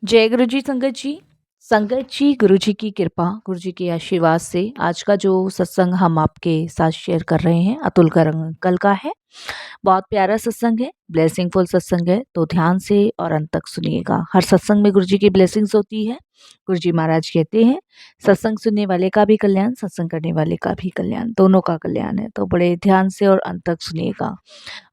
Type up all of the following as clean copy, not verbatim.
जय गुरु जी संगत जी। संगत जी, गुरु जी की कृपा, गुरु जी के आशीर्वाद से आज का जो सत्संग हम आपके साथ शेयर कर रहे हैं अतुल करंग अंकल का है। बहुत प्यारा सत्संग है, ब्लेसिंगफुल सत्संग है, तो ध्यान से और अंत तक सुनिएगा। हर सत्संग में गुरु जी की ब्लेसिंग्स होती है। गुरु जी महाराज कहते हैं सत्संग सुनने वाले का भी कल्याण, सत्संग करने वाले का भी कल्याण, दोनों का कल्याण है। तो बड़े ध्यान से और अंत तक सुनिएगा।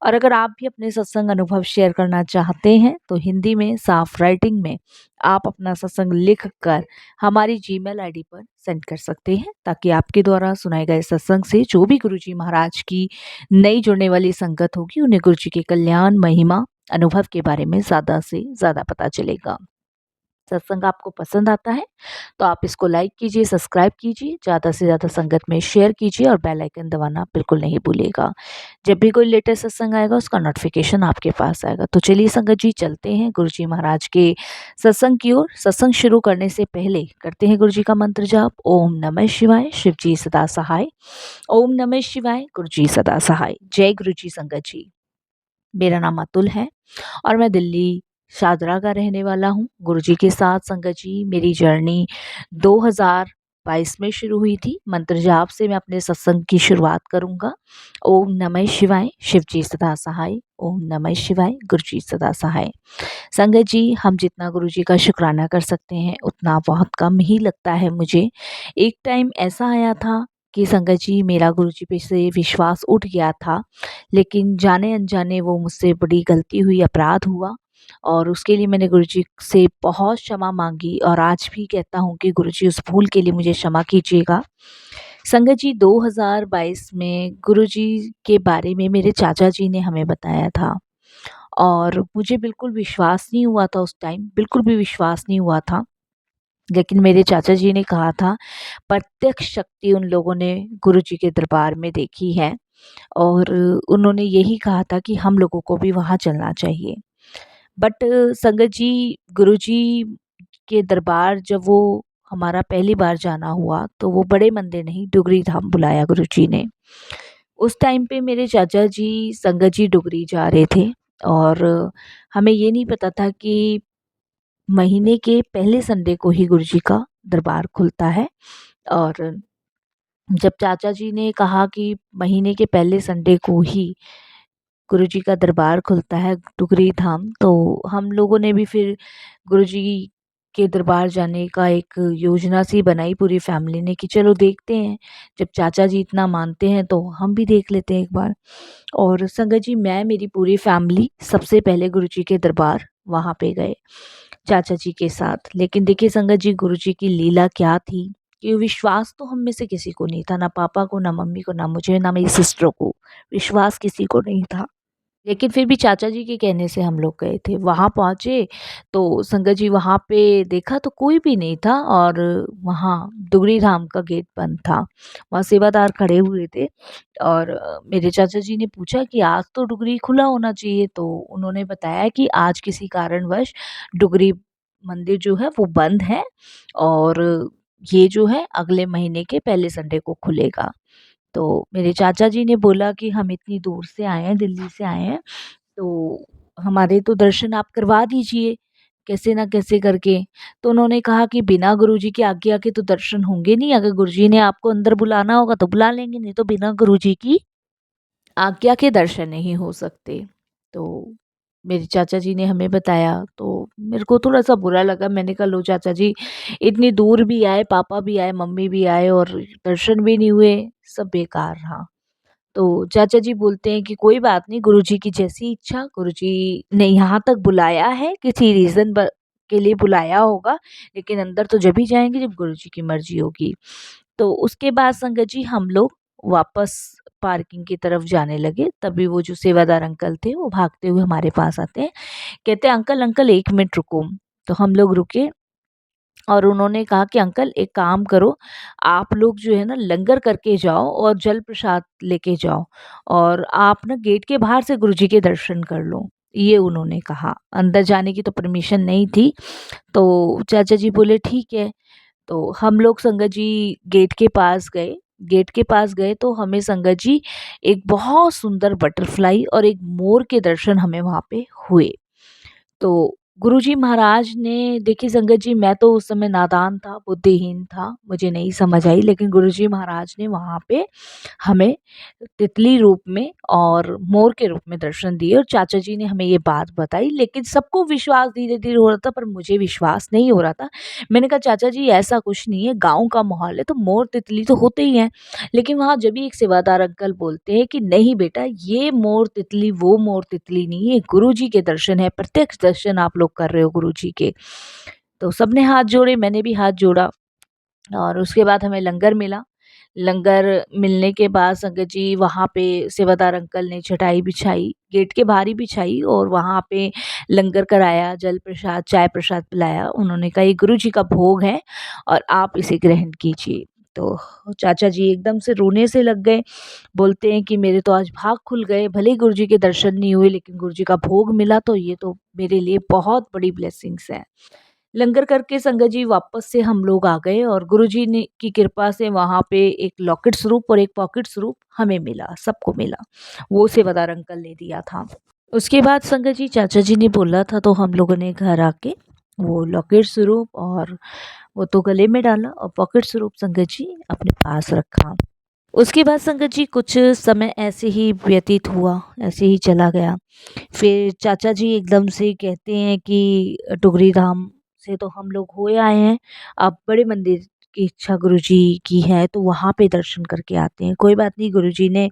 और अगर आप भी अपने सत्संग अनुभव शेयर करना चाहते हैं तो हिंदी में साफ राइटिंग में आप अपना सत्संग लिख कर हमारी जीमेल आईडी पर सेंड कर सकते हैं, ताकि आपके द्वारा सुनाए गए सत्संग से जो भी गुरुजी महाराज की नई जुड़ने वाली संगत होगी उन्हें गुरुजी के कल्याण, महिमा, अनुभव के बारे में ज़्यादा से ज़्यादा पता चलेगा। सत्संग आपको पसंद आता है तो आप इसको लाइक कीजिए, सब्सक्राइब कीजिए, ज़्यादा से ज़्यादा संगत में शेयर कीजिए और बेल आइकन दबाना बिल्कुल नहीं भूलिएगा। जब भी कोई लेटेस्ट सत्संग आएगा उसका नोटिफिकेशन आपके पास आएगा। तो चलिए संगत जी, चलते हैं गुरु जी महाराज के सत्संग की ओर। सत्संग शुरू करने से पहले करते हैं गुरु जी का मंत्र जाप। ओम नमः शिवाय, शिव जी सदा सहाय। ओम नमः शिवाय, गुरु जी सदा सहाय। जय गुरु जी संगत जी। मेरा नाम अतुल है और मैं दिल्ली शादरा का रहने वाला हूँ। गुरुजी के साथ संगत जी मेरी जर्नी 2022 में शुरू हुई थी। मंत्र जाप से मैं अपने सत्संग की शुरुआत करूँगा। ओम नमः शिवाय, शिव जी सदा सहाय। ओम नमः शिवाय, गुरु जी सदा सहाय। संगत जी, हम जितना गुरु जी का शुक्राना कर सकते हैं उतना बहुत कम ही लगता है मुझे। एक टाइम ऐसा आया था कि संगत जी मेरा गुरु जी पे से विश्वास उठ गया था, लेकिन जाने अनजाने वो मुझसे बड़ी गलती हुई, अपराध हुआ और उसके लिए मैंने गुरुजी से बहुत क्षमा मांगी और आज भी कहता हूँ कि गुरुजी उस भूल के लिए मुझे क्षमा कीजिएगा। संगत जी, 2022 में गुरुजी के बारे में मेरे चाचा जी ने हमें बताया था और मुझे बिल्कुल विश्वास नहीं हुआ था उस टाइम, बिल्कुल भी विश्वास नहीं हुआ था। लेकिन मेरे चाचा जी ने कहा था प्रत्यक्ष शक्ति उन लोगों ने गुरुजी के दरबार में देखी है और उन्होंने यही कहा था कि हम लोगों को भी वहाँ चलना चाहिए। बट संगत जी, गुरुजी के दरबार जब वो हमारा पहली बार जाना हुआ तो वो बड़े मंदिर नहीं, डुगरी धाम बुलाया गुरुजी ने। उस टाइम पे मेरे चाचा जी संगत जी डुगरी जा रहे थे और हमें ये नहीं पता था कि महीने के पहले संडे को ही गुरुजी का दरबार खुलता है। और जब चाचा जी ने कहा कि महीने के पहले संडे को ही गुरुजी का दरबार खुलता है टुकरी धाम, तो हम लोगों ने भी फिर गुरुजी के दरबार जाने का एक योजना सी बनाई पूरी फैमिली ने कि चलो देखते हैं, जब चाचा जी इतना मानते हैं तो हम भी देख लेते हैं एक बार। और संगत जी, मैं मेरी पूरी फैमिली सबसे पहले गुरुजी के दरबार वहाँ पे गए चाचा जी के साथ। लेकिन देखिए संगत जी, गुरुजी की लीला क्या थी कि विश्वास तो हम में से किसी को नहीं था, ना पापा को, ना मम्मी को, ना मुझे, ना मेरी सिस्टर को। विश्वास किसी को नहीं था। लेकिन फिर भी चाचा जी के कहने से हम लोग गए थे। वहाँ पहुँचे तो संगत जी वहाँ पे देखा तो कोई भी नहीं था और वहाँ दुगड़ी धाम का गेट बंद था। वहाँ सेवादार खड़े हुए थे और मेरे चाचा जी ने पूछा कि आज तो डुगरी खुला होना चाहिए, तो उन्होंने बताया कि आज किसी कारणवश डुगरी मंदिर जो है वो बंद है और ये जो है अगले महीने के पहले संडे को खुलेगा। तो मेरे चाचा जी ने बोला कि हम इतनी दूर से आए हैं, दिल्ली से आए हैं, तो हमारे तो दर्शन आप करवा दीजिए, कैसे ना कैसे करके। तो उन्होंने कहा कि बिना गुरुजी की आज्ञा के तो दर्शन होंगे नहीं, अगर गुरुजी ने आपको अंदर बुलाना होगा तो बुला लेंगे, नहीं तो बिना गुरुजी की आज्ञा के दर्शन नहीं हो सकते। तो मेरे चाचा जी ने हमें बताया तो मेरे को थोड़ा-सा बुरा लगा। मैंने कहा लो चाचा जी, इतनी दूर भी आए, पापा भी आए, मम्मी भी आए और दर्शन भी नहीं हुए, सब बेकार रहा। तो चाचा जी बोलते हैं कि कोई बात नहीं, गुरुजी की जैसी इच्छा, गुरुजी ने यहाँ तक बुलाया है, किसी रीज़न के लिए बुलाया होगा, लेकिन अंदर तो जब ही जाएँगे जब गुरुजी की मर्ज़ी होगी। तो उसके बाद संगत जी हम लोग वापस पार्किंग की तरफ जाने लगे, तभी वो जो सेवादार अंकल थे वो भागते हुए हमारे पास आते हैं, कहते हैं अंकल अंकल 1 मिनट रुको। तो हम लोग रुके और उन्होंने कहा कि अंकल एक काम करो, आप लोग जो है ना लंगर करके जाओ और जल प्रसाद लेके जाओ और आप ना गेट के बाहर से गुरुजी के दर्शन कर लो। ये उन्होंने कहा, अंदर जाने की तो परमिशन नहीं थी। तो चाचा जी बोले ठीक है। तो हम लोग संगत जी गेट के पास गए। गेट के पास गए तो हमें संगत जी एक बहुत सुंदर बटरफ्लाई और एक मोर के दर्शन हमें वहाँ पे हुए। तो गुरुजी महाराज ने देखिए संगत जी, मैं तो उस समय नादान था, बुद्धिहीन था, मुझे नहीं समझ आई, लेकिन गुरुजी महाराज ने वहाँ पे हमें तितली रूप में और मोर के रूप में दर्शन दिए और चाचा जी ने हमें ये बात बताई। लेकिन सबको विश्वास धीरे-धीरे हो रहा था, पर मुझे विश्वास नहीं हो रहा था। मैंने कहा चाचा जी ऐसा कुछ नहीं है, गाँव का माहौल है तो मोर तितली तो होते ही हैं। लेकिन वहाँ जब भी एक सेवादार अंकल बोलते हैं कि नहीं बेटा, ये मोर तितली वो मोर तितली नहीं है, गुरुजी के दर्शन है, प्रत्यक्ष दर्शन आप लोग कर रहे हो गुरुजी के। तो सबने हाथ जोड़े, मैंने भी हाथ जोड़ा और उसके बाद हमें लंगर मिला। लंगर मिलने के बाद संगत जी वहाँ पे सेवादार अंकल ने चटाई बिछाई, गेट के बाहर ही बिछाई और वहाँ पे लंगर कराया, जल प्रसाद, चाय प्रसाद पिलाया। उन्होंने कहा ये गुरुजी का भोग है और आप इसे ग्रहण कीजिए। तो चाचा जी एकदम से रोने से लग गए, बोलते हैं कि मेरे तो आज भाग खुल गए, भले ही गुरुजी के दर्शन नहीं हुए लेकिन गुरुजी का भोग मिला तो ये तो मेरे लिए बहुत बड़ी ब्लेसिंग्स है। लंगर करके संगत जी वापस से हम लोग आ गए और गुरुजी ने की कृपा से वहाँ पे एक लॉकेट स्वरूप और एक पॉकेट स्वरूप हमें मिला, सबको मिला। वो सेवादार अंकल ने दिया था। उसके बाद संगत जी चाचा जी ने बोला था तो हम लोगों ने घर आके वो लॉकेट स्वरूप और वो तो गले में डाला और पॉकेट स्वरूप संगत जी अपने पास रखा। उसके बाद संगत जी कुछ समय ऐसे ही व्यतीत हुआ, ऐसे ही चला गया। फिर चाचा जी एकदम से कहते हैं कि टुगरी धाम से तो हम लोग हो आए हैं, अब बड़े मंदिर की इच्छा गुरुजी की है तो वहाँ पे दर्शन करके आते हैं। कोई बात नहीं, गुरुजी ने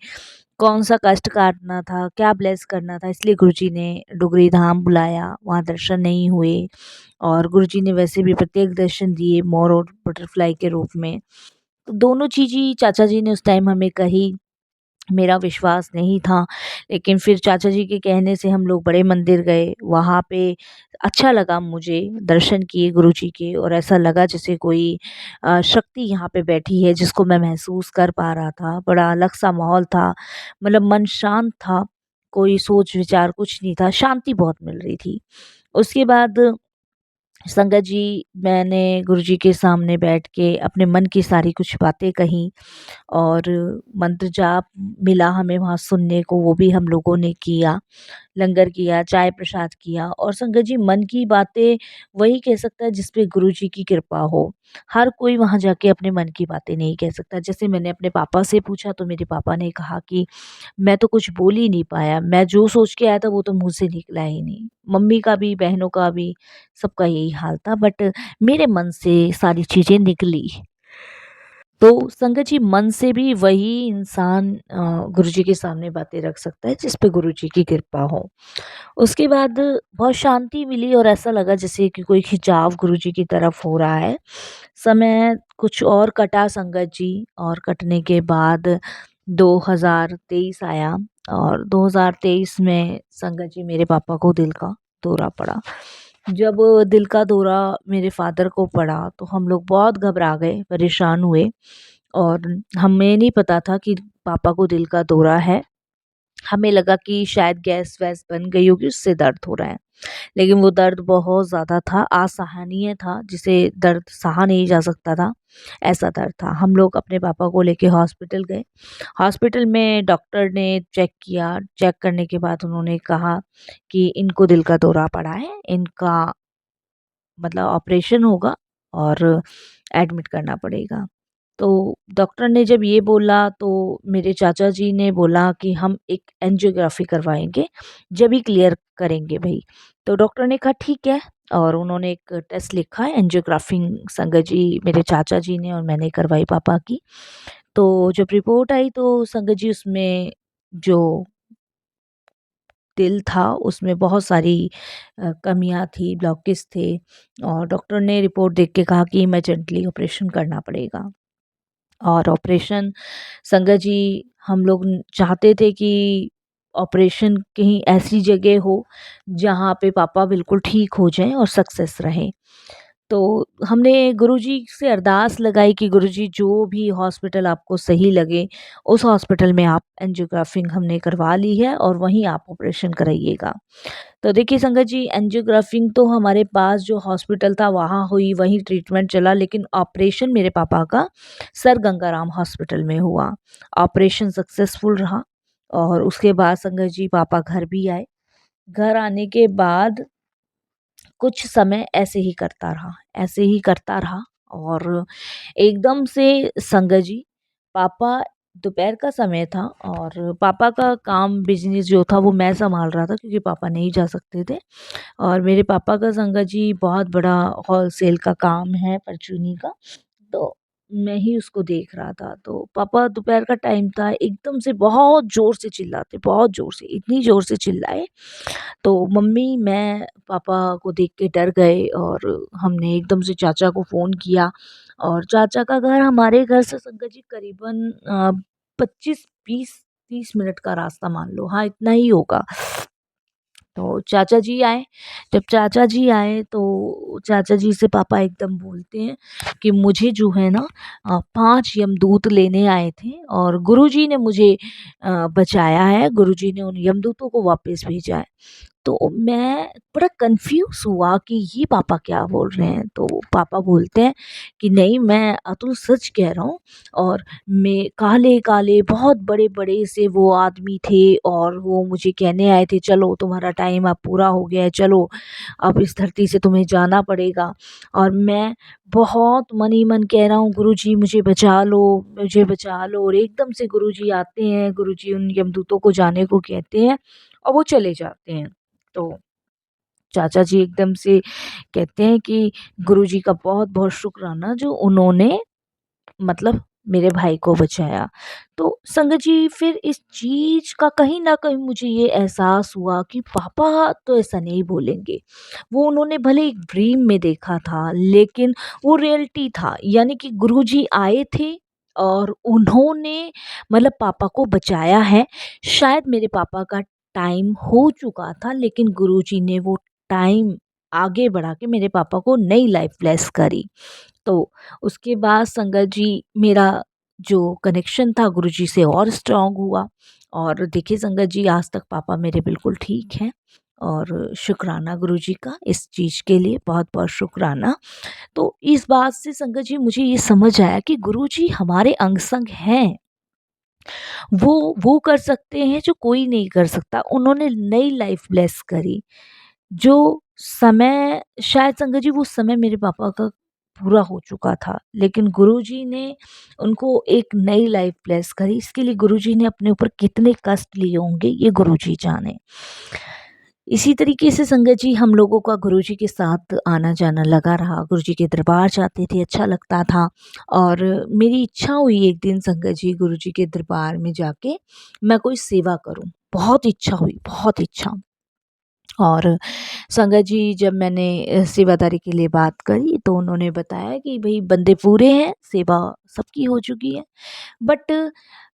कौन-सा कष्ट काटना था, क्या ब्लेस करना था, इसलिए गुरुजी ने डुगरी धाम बुलाया, वहाँ दर्शन नहीं हुए और गुरुजी ने वैसे भी प्रत्येक दर्शन दिए मोर और बटरफ्लाई के रूप में। तो दोनों चीज़ ही चाचा जी ने उस टाइम हमें कही, मेरा विश्वास नहीं था, लेकिन फिर चाचा जी के कहने से हम लोग बड़े मंदिर गए। वहाँ पे अच्छा लगा मुझे, दर्शन किए गुरुजी के और ऐसा लगा जैसे कोई शक्ति यहाँ पे बैठी है जिसको मैं महसूस कर पा रहा था। बड़ा अलग-सा माहौल था, मतलब मन शांत था, कोई सोच-विचार कुछ नहीं था, शांति बहुत मिल रही थी। उसके बाद संगत जी मैंने गुरुजी के सामने बैठ के अपने मन की सारी कुछ बातें कहीं और मंत्र जाप मिला हमें वहाँ सुनने को, वो भी हम लोगों ने किया। लंगर किया, चाय प्रसाद किया और संगत जी मन की बातें वही कह सकता है जिस पे गुरुजी की कृपा हो। हर कोई वहाँ जाके अपने मन की बातें नहीं कह सकता। जैसे मैंने अपने पापा से पूछा तो मेरे पापा ने कहा कि मैं तो कुछ बोल ही नहीं पाया, मैं जो सोच के आया था वो तो मुँह से निकला ही नहीं। मम्मी का भी, बहनों का भी, सबका यही हाल था, बट मेरे मन से सारी चीज़ें निकली। तो संगत जी मन से भी वही इंसान गुरुजी के सामने बातें रख सकता है जिस पे गुरुजी की कृपा हो। उसके बाद बहुत शांति मिली और ऐसा लगा जैसे कि कोई खिंचाव गुरुजी की तरफ हो रहा है। समय कुछ और कटा संगत जी और कटने के बाद 2023 आया और 2023 में संगत जी मेरे पापा को दिल का दौरा पड़ा। जब दिल का दौरा मेरे फादर को पड़ा तो हम लोग बहुत घबरा गए, परेशान हुए और हमें नहीं पता था कि पापा को दिल का दौरा है। हमें लगा कि शायद गैस-वैस बन गई होगी, उससे दर्द हो रहा है। लेकिन वो दर्द बहुत ज़्यादा था, असहनीय था, जिसे दर्द सहा नहीं जा सकता था, ऐसा दर्द था। हम लोग अपने पापा को लेके हॉस्पिटल गए। हॉस्पिटल में डॉक्टर ने चेक किया, चेक करने के बाद उन्होंने कहा कि इनको दिल का दौरा पड़ा है, इनका मतलब ऑपरेशन होगा और एडमिट करना पड़ेगा। तो डॉक्टर ने जब ये बोला तो मेरे चाचा जी ने बोला कि हम एक एंजियोग्राफी करवाएँगे, जब ही क्लियर करेंगे भई। तो डॉक्टर ने कहा ठीक है और उन्होंने एक टेस्ट लिखा एंजियोग्राफी, संगत जी मेरे चाचा जी ने और मैंने करवाई पापा की। तो जब रिपोर्ट आई तो संगत जी उसमें जो दिल था उसमें बहुत सारी कमियाँ थी, ब्लॉकेज थे और डॉक्टर ने रिपोर्ट देख के कहा कि इमरजेंटली ऑपरेशन करना पड़ेगा। और ऑपरेशन संगत जी हम लोग चाहते थे कि ऑपरेशन कहीं ऐसी जगह हो जहाँ पे पापा बिल्कुल ठीक हो जाएं और सक्सेस रहें। तो हमने गुरुजी से अरदास लगाई कि गुरुजी जो भी हॉस्पिटल आपको सही लगे उस हॉस्पिटल में आप एंजियोग्राफी हमने करवा ली है और वहीं आप ऑपरेशन कराइएगा। तो देखिए संगत जी एंजियोग्राफी तो हमारे पास जो हॉस्पिटल था वहाँ हुई, वहीं ट्रीटमेंट चला, लेकिन ऑपरेशन मेरे पापा का सर गंगाराम हॉस्पिटल में हुआ। ऑपरेशन सक्सेसफुल रहा और उसके बाद संगत जी पापा घर भी आए। घर आने के बाद कुछ समय ऐसे ही करता रहा और एकदम से संगत जी पापा दोपहर का समय था और पापा का काम बिज़नेस जो था वो मैं सँभाल रहा था क्योंकि पापा नहीं जा सकते थे और मेरे पापा का संगत जी बहुत बड़ा होलसेल का काम है परचूनी का, तो मैं ही उसको देख रहा था। तो पापा दोपहर का टाइम था, एकदम से बहुत ज़ोर से चिल्लाते, बहुत ज़ोर से, इतनी ज़ोर से चिल्लाए तो मम्मी, मैं पापा को देख के डर गए और हमने एकदम से चाचा को फ़ोन किया और चाचा का घर हमारे घर से संगत जी करीबन 25-20-30 मिनट का रास्ता मान लो, हाँ, इतना ही होगा। तो चाचा जी आए, जब चाचा जी आए तो चाचा जी से पापा एकदम बोलते हैं कि मुझे जो है ना 5 यमदूत लेने आए थे और गुरुजी ने मुझे बचाया है, गुरुजी ने उन यमदूतों को वापस भेजा है। तो मैं बड़ा कन्फ्यूज़ हुआ कि ये पापा क्या बोल रहे हैं? तो पापा बोलते हैं कि नहीं, मैं अतुल सच कह रहा हूँ और मैं काले-काले बहुत बड़े-बड़े से वो आदमी थे और वो मुझे कहने आए थे, चलो तुम्हारा टाइम अब पूरा हो गया है, चलो अब इस धरती से तुम्हें जाना पड़ेगा। और मैं बहुत मन ही मन कह रहा हूँ, गुरुजी मुझे बचा लो, मुझे बचा लो, और एकदम से गुरुजी आते हैं, गुरुजी उन यमदूतों को जाने को कहते हैं और वो चले जाते हैं। तो चाचा जी एकदम से कहते हैं कि गुरुजी का बहुत-बहुत शुक्राना जो उन्होंने मतलब मेरे भाई को बचाया। तो संगत जी फिर इस चीज़ का कहीं न कहीं मुझे ये एहसास हुआ कि पापा तो ऐसा नहीं बोलेंगे। वो उन्होंने भले एक ड्रीम में देखा था लेकिन वो रियलिटी था। यानी कि गुरुजी आए थे और उन्होंने मतलब पापा को बचाया है। शायद मेरे पापा का टाइम हो चुका था लेकिन गुरुजी ने वो टाइम आगे बढ़ा के मेरे पापा को नई लाइफ ब्लेस करी। तो उसके बाद संगत जी मेरा जो कनेक्शन था गुरुजी से और स्ट्रॉन्ग हुआ और देखिए संगत जी आज तक पापा मेरे बिल्कुल ठीक हैं और शुक्राना गुरुजी का इस चीज़ के लिए बहुत-बहुत शुक्राना। तो इस बात से संगत जी मुझे ये समझ आया कि गुरुजी हमारे अंग-संग हैं। वो कर सकते हैं जो कोई नहीं कर सकता। उन्होंने नई लाइफ ब्लेस करी। जो समय शायद संगत जी वो समय मेरे पापा का पूरा हो चुका था लेकिन गुरुजी ने उनको एक नई लाइफ ब्लेस करी। इसके लिए गुरुजी ने अपने ऊपर कितने कष्ट लिए होंगे ये गुरुजी जाने। इसी तरीके से संगत जी हम लोगों का गुरुजी के साथ आना जाना लगा रहा। गुरुजी के दरबार जाते थे, अच्छा लगता था और मेरी इच्छा हुई एक दिन संगत जी गुरुजी के दरबार में जाके मैं कोई सेवा करूं। बहुत इच्छा हुई, बहुत इच्छा। और संगत जी जब मैंने सेवादारी के लिए बात करी तो उन्होंने बताया कि भई बंदे पूरे हैं, सेवा सबकी हो चुकी है। बट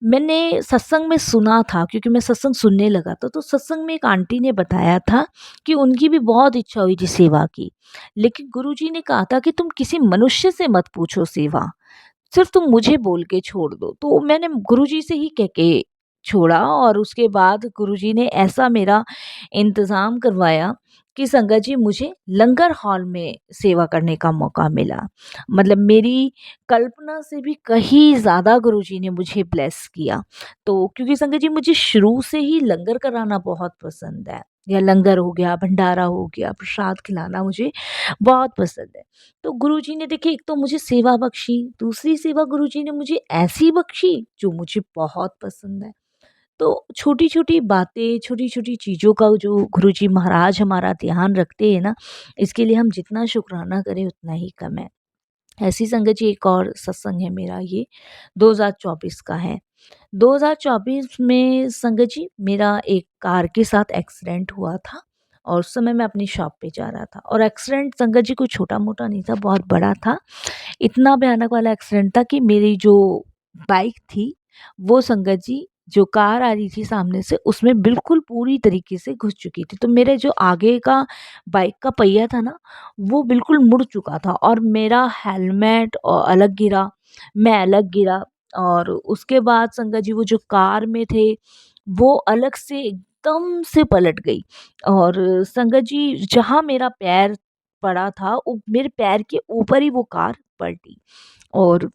मैंने सत्संग में सुना था क्योंकि मैं सत्संग सुनने लगा था, तो सत्संग में एक आंटी ने बताया था कि उनकी भी बहुत इच्छा हुई थी सेवा की। लेकिन गुरुजी ने कहा था कि तुम किसी मनुष्य से मत पूछो सेवा, सिर्फ तुम मुझे बोल के छोड़ दो। तो मैंने गुरुजी से ही कह के छोड़ा और उसके बाद गुरुजी ने ऐसा मेरा इंतज़ाम करवाया कि संगत जी मुझे लंगर हॉल में सेवा करने का मौका मिला। मतलब मेरी कल्पना से भी कहीं ज़्यादा गुरुजी ने मुझे ब्लेस किया। तो क्योंकि संगत जी मुझे शुरू से ही लंगर कराना बहुत पसंद है, या लंगर हो गया, भंडारा हो गया, प्रसाद खिलाना मुझे बहुत पसंद है। तो गुरुजी ने देखिए एक तो मुझे सेवा बख्शी, दूसरी सेवा गुरुजी ने मुझे ऐसी बख्शी जो मुझे बहुत पसंद है। तो छोटी-छोटी बातें, छोटी-छोटी चीज़ों का जो गुरुजी महाराज हमारा ध्यान रखते हैं ना, इसके लिए हम जितना शुकराना करें उतना ही कम है। ऐसी संगत जी एक और सत्संग है मेरा ये 2024 का है। 2024 में संगत जी मेरा एक कार के साथ एक्सीडेंट हुआ था और उस समय मैं अपनी शॉप पे जा रहा था और एक्सीडेंट संगत जी कोई छोटा-मोटा नहीं था, बहुत बड़ा था। इतना भयानक वाला एक्सीडेंट था कि मेरी जो बाइक थी वो संगत जी जो कार आ रही थी सामने से उसमें बिल्कुल पूरी तरीके से घुस चुकी थी। तो मेरे जो आगे का बाइक का पहिया था ना वो बिल्कुल मुड़ चुका था और मेरा हेलमेट अलग गिरा, मैं अलग गिरा और उसके बाद संगत जी वो जो कार में थे वो अलग से एकदम से पलट गई और संगत जी जहाँ मेरा पैर पड़ा था मेरे पैर के ऊपर ही वो कार पलटी और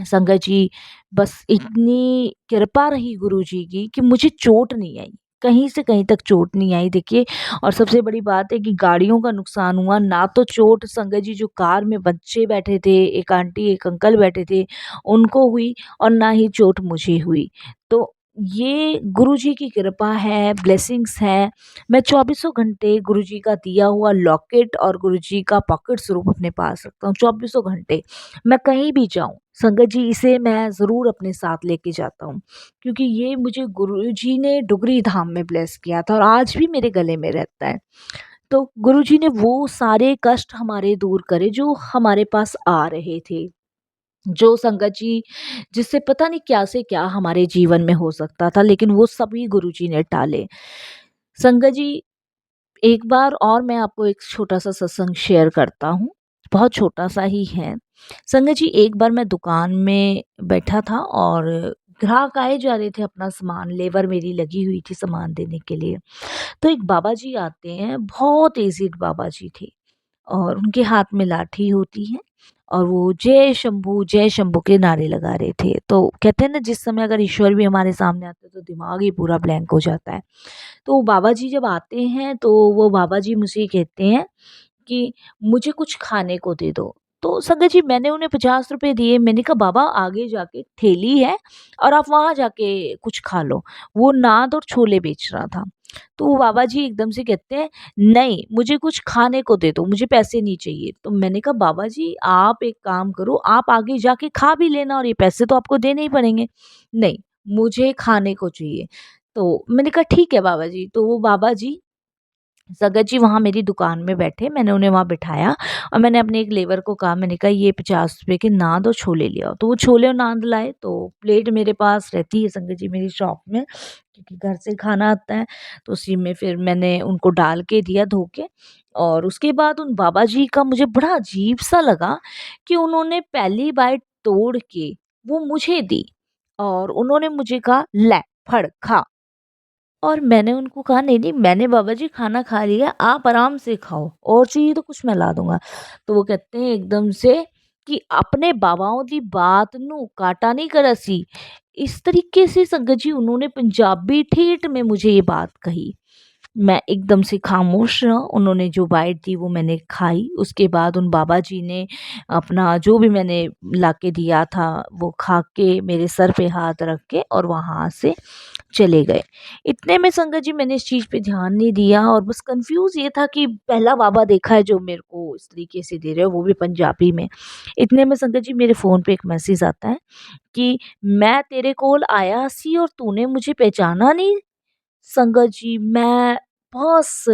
संगत जी बस इतनी कृपा रही गुरुजी की कि मुझे चोट नहीं आई। कहीं से कहीं तक चोट नहीं आई देखिए। और सबसे बड़ी बात है कि गाड़ियों का नुकसान हुआ, ना तो चोट संगत जी जो कार में बच्चे बैठे थे, एक आंटी एक अंकल बैठे थे, उनको हुई, और ना ही चोट मुझे हुई। तो ये गुरुजी की कृपा है, ब्लेसिंग्स है। मैं चौबीसों घंटे गुरुजी का दिया हुआ लॉकेट और गुरुजी का पॉकेट स्वरूप अपने पास रखता हूँ, चौबीसों घंटे। मैं कहीं भी जाऊँ संगत जी, इसे मैं ज़रूर अपने साथ लेके जाता हूँ, क्योंकि ये मुझे गुरुजी ने डुगरी धाम में ब्लेस किया था और आज भी मेरे गले में रहता है। तो गुरुजी ने वो सारे कष्ट हमारे दूर करे जो हमारे पास आ रहे थे। जो संगत जी जिससे पता नहीं क्या से क्या हमारे जीवन में हो सकता था, लेकिन वो सभी गुरुजी ने टाले। संगत जी, एक बार और मैं आपको एक छोटा-सा सत्संग शेयर करता हूँ, बहुत छोटा-सा ही है। संगत जी, एक बार मैं दुकान में बैठा था और ग्राहक आए जा रहे थे अपना सामान, लेबर मेरी लगी हुई थी सामान देने के लिए। तो एक बाबा जी आते हैं, बहुत एज्ड बाबा जी थे, और उनके हाथ में लाठी होती है, और वो जय शंभू के नारे लगा रहे थे। तो कहते हैं ना, जिस समय अगर ईश्वर भी हमारे सामने आते हैं तो दिमाग ही पूरा ब्लैंक हो जाता है। तो बाबा जी जब आते हैं तो वो बाबा जी मुझे कहते हैं कि मुझे कुछ खाने को दे दो। तो संगत जी, मैंने उन्हें 50 रुपए दिए। मैंने कहा बाबा, आगे जाके ठेली है और आप वहाँ जाके कुछ खा लो। वो नान और छोले बेच रहा था। तो वो बाबा जी एकदम से कहते हैं, नहीं, मुझे कुछ खाने को दे दो, मुझे पैसे नहीं चाहिए। तो मैंने कहा बाबा जी, आप एक काम करो, आप आगे जाके खा भी लेना और ये पैसे तो आपको देने ही पड़ेंगे। नहीं, मुझे खाने को चाहिए। तो मैंने कहा ठीक है बाबा जी। तो वो बाबा जी जगत जी वहाँ मेरी दुकान में बैठे, मैंने उन्हें वहाँ बिठाया और मैंने अपने एक लेबर को कहा, मैंने कहा ये 50 रुपए के नान और छोले ले आओ। तो वो छोले और नान लाए। तो प्लेट मेरे पास रहती है संगत जी मेरी शॉप में, क्योंकि घर से खाना आता है। तो उसी में फिर मैंने उनको डाल के दिया धो के। और उसके बाद उन बाबा जी का मुझे बड़ा अजीब सा लगा कि उन्होंने पहली बाइट तोड़ के वो मुझे दी, और उन्होंने मुझे कहा, ले फड़ खा। और मैंने उनको कहा, नहीं नहीं, मैंने बाबा जी खाना खा लिया, आप आराम से खाओ, और चाहिए तो कुछ मैं ला दूंगा। तो वो कहते हैं एकदम से कि अपने बाबाओं दी बात नू काटा नहीं करसी। इस तरीके से संगत जी उन्होंने पंजाबी ठेठ में मुझे ये बात कही। मैं एकदम से खामोश रहा। उन्होंने जो बाइट दी वो मैंने खाई। उसके बाद उन बाबा जी ने अपना जो भी मैंने लाके दिया था वो खा के मेरे सर पे हाथ रख के और वहाँ से चले गए। इतने में संगत जी मैंने इस चीज़ पे ध्यान नहीं दिया, और बस कन्फ्यूज़ ये था कि पहला बाबा देखा है जो मेरे को इस तरीके से दे रहे हो, वो भी पंजाबी में। इतने में संगत जी मेरे फ़ोन पे एक मैसेज आता है कि मैं तेरे कोल आया सी और तूने मुझे पहचाना नहीं। संगत जी, मैं बस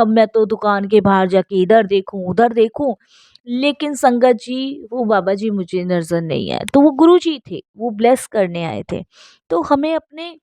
मैं तो दुकान के बाहर जाके इधर देखूं उधर देखूं, लेकिन संगत जी वो बाबा जी मुझे नजर नहीं आए। तो वो गुरु जी थे, वो ब्लेस करने आए थे। तो हमें अपने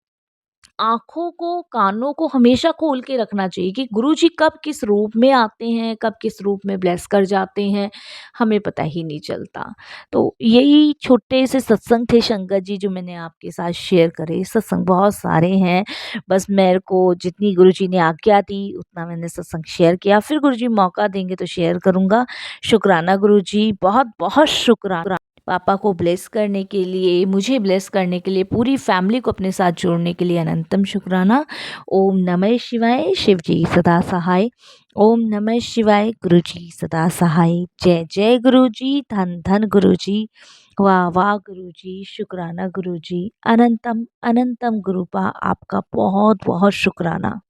आँखों को, कानों को हमेशा खोल के रखना चाहिए कि गुरुजी कब किस रूप में आते हैं, कब किस रूप में ब्लेस कर जाते हैं, हमें पता ही नहीं चलता। तो यही छोटे से सत्संग थे शंकर जी जो मैंने आपके साथ शेयर करे। सत्संग बहुत सारे हैं, बस मेरे को जितनी गुरुजी ने आज्ञा दी उतना मैंने सत्संग शेयर किया। फिर गुरुजी मौका देंगे तो शेयर करूँगा। शुक्राना गुरुजी, बहुत-बहुत शुक्राना। पापा को ब्लेस करने के लिए, मुझे ब्लेस करने के लिए, पूरी फैमिली को अपने साथ जोड़ने के लिए अनंतम शुक्राना। ओम नमः शिवाय, शिव जी सदा सहाय। ओम नमः शिवाय, गुरु जी सदा सहाय। जय जय गुरु जी, धन धन गुरु जी, वाह वाह गुरु जी, शुक्राना गुरु जी, अनंतम अनंतम गुरुपा आपका बहुत बहुत शुक्राना।